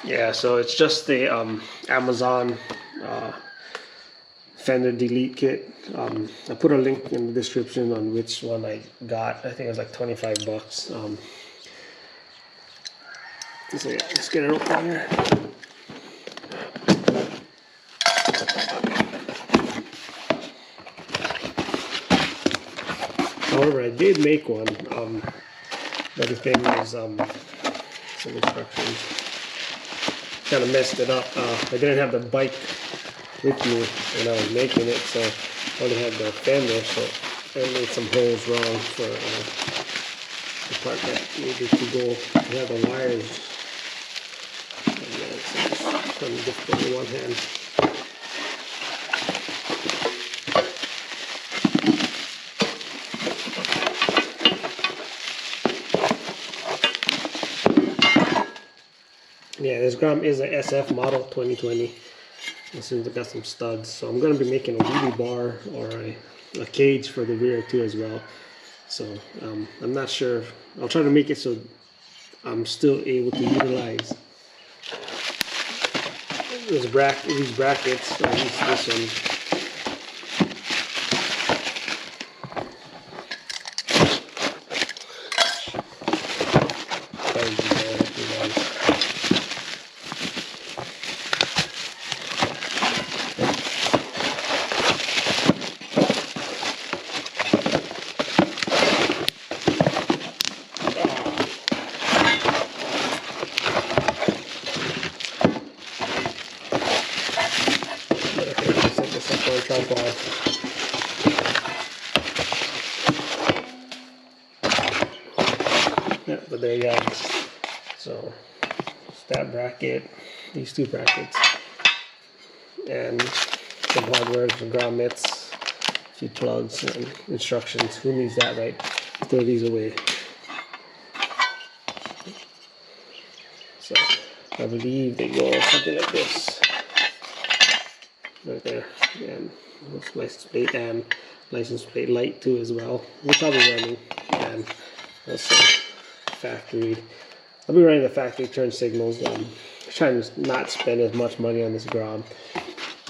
Yeah, so it's just the Amazon Fender delete kit. I put a link in the description on which one I got. I think it was like 25 bucks. So yeah, let's get it open here. However, I did make one. But the thing is, some instructions kind of messed it up. I didn't have the bike with me when I was making it, so I only had the Fender, so I made some holes wrong for the part that needed to go. I have the wires, and it's kind of difficult in one hand. Yeah, this Grom is a SF model 2020. This one's got some studs, so I'm going to be making a wheelie bar or a cage for the rear too as well. So I'm not sure. I'll try to make it so I'm still able to utilize these brackets, or at least this one. Tripod. Yeah, but there you go. So it's that bracket, these two brackets, and some hardware, some grommets, a few plugs and instructions. Who needs that, right? Throw these away. So I believe they go something like this. Right there, and license plate and license plate light too as well, which I'll be running, and also factory. I'll be running the factory turn signals. Trying to not spend as much money on this Grom,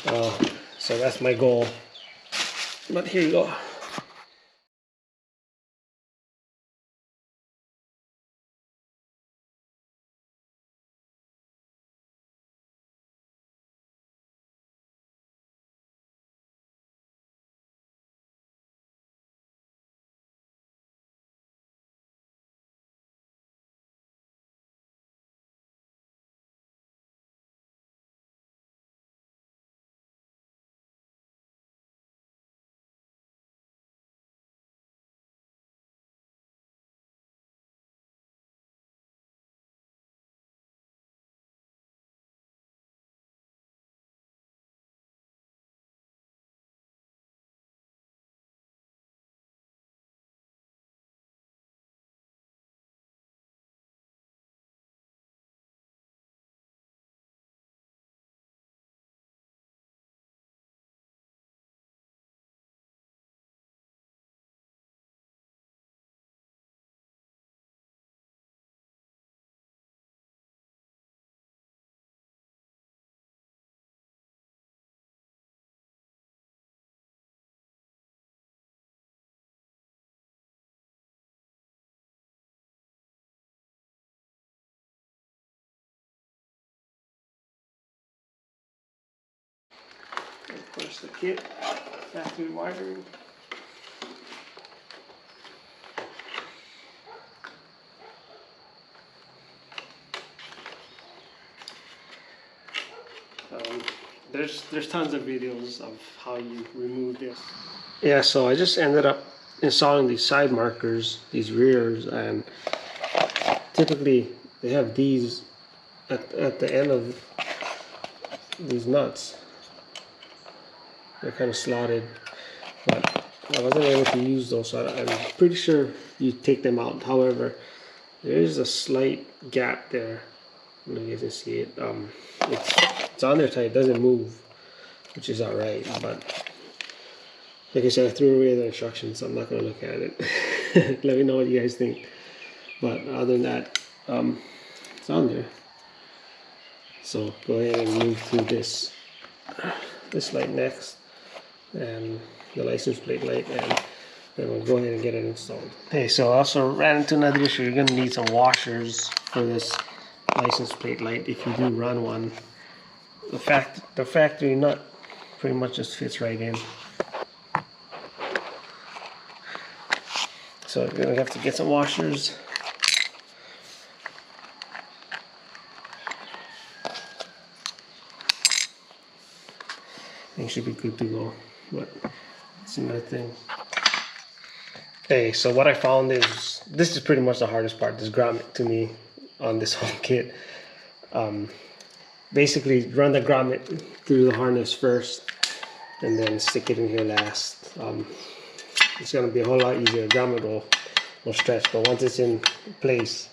so that's my goal. But here you go. Of course, the kit, factory wiring. There's tons of videos of how you remove this. Yeah, so I just ended up installing these side markers, these rears, and typically they have these at the end of these nuts. They're kind of slotted, but I wasn't able to use those, so I'm pretty sure you take them out. However, there is a slight gap there. I don't know if you guys can see it. It's on there tight, it doesn't move, which is alright, but like I said, I threw away the instructions, so I'm not going to look at it. Let me know what you guys think. But other than that, it's on there. So go ahead and move through this light next, and the license plate light, and then we'll go ahead and get it installed. Okay, so I also ran into another issue. You're gonna need some washers for this license plate light if you do run one. The factory nut pretty much just fits right in. So you're gonna have to get some washers. It should be good to go, but it's another thing. Okay, so what I found is, this is pretty much the hardest part, this grommet to me on this whole kit. Basically run the grommet through the harness first and then stick it in here last. It's going to be a whole lot easier. The grommet will stretch, but once it's in place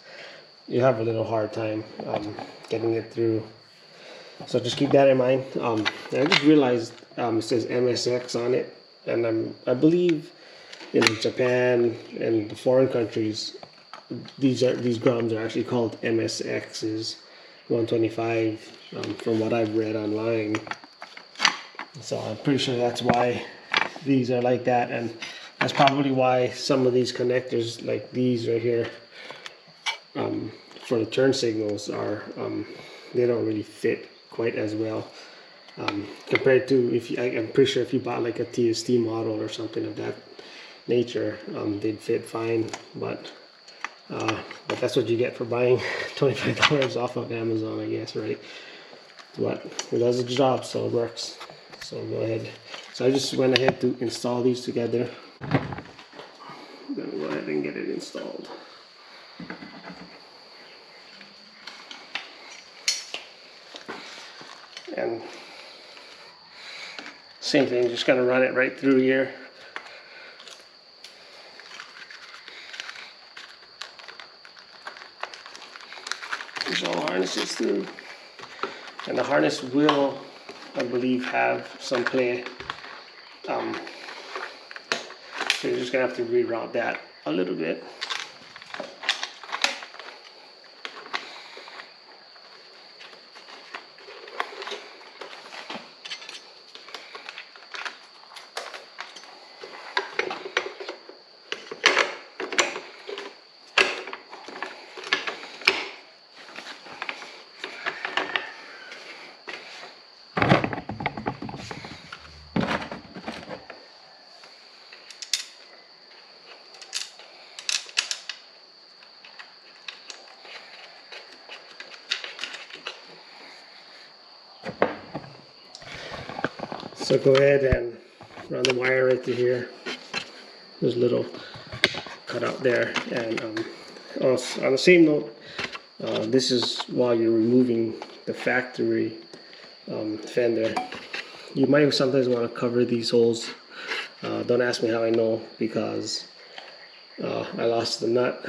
you have a little hard time getting it through. So just keep that in mind. And I just realized it says MSX on it, and I believe in Japan and the foreign countries these Groms are actually called MSXs 125 from what I've read online. So I'm pretty sure that's why these are like that, and that's probably why some of these connectors like these right here for the turn signals are they don't really fit quite as well compared to I'm pretty sure if you bought like a TST model or something of that nature, they'd fit fine, but that's what you get for buying $25 off of Amazon, I guess, right? But it does its job, so it works. So go ahead. So I just went ahead to install these together. I'm gonna go ahead and get it installed. And same thing, just gonna run it right through here. Push all the harnesses through. And the harness will, I believe, have some play. So you're just gonna have to reroute that a little bit. So go ahead and run the wire right through here. There's a little cutout there. And on the same note, this is while you're removing the factory fender. You might sometimes want to cover these holes. Don't ask me how I know, because I lost the nut.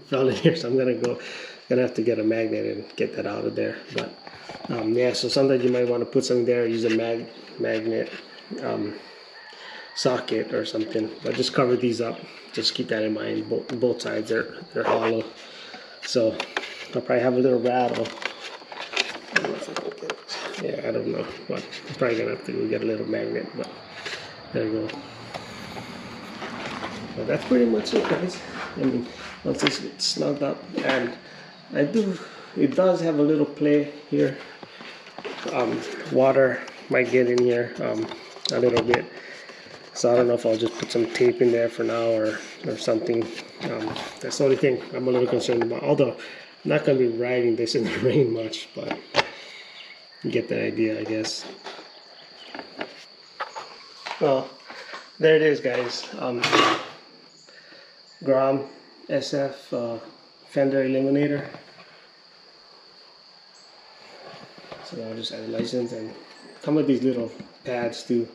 Fell in here, so I'm gonna have to get a magnet and get that out of there. But yeah, so sometimes you might want to put something there, use a magnet socket or something, but just cover these up. Just keep that in mind. Both sides they're hollow, so I'll probably have a little rattle. I don't know if I can get it. Yeah, I don't know, but I'm probably gonna have to get a little magnet. But there you go. But that's pretty much it, guys. I mean, once this gets snugged up, and it does have a little play here. Water might get in here a little bit, so I don't know if I'll just put some tape in there for now or something. That's the only thing I'm a little concerned about, although I'm not going to be riding this in the rain much, but you get the idea, I guess. Well, there it is, guys. Grom SF Fender eliminator. So I'll just add a license, and come with these little pads too.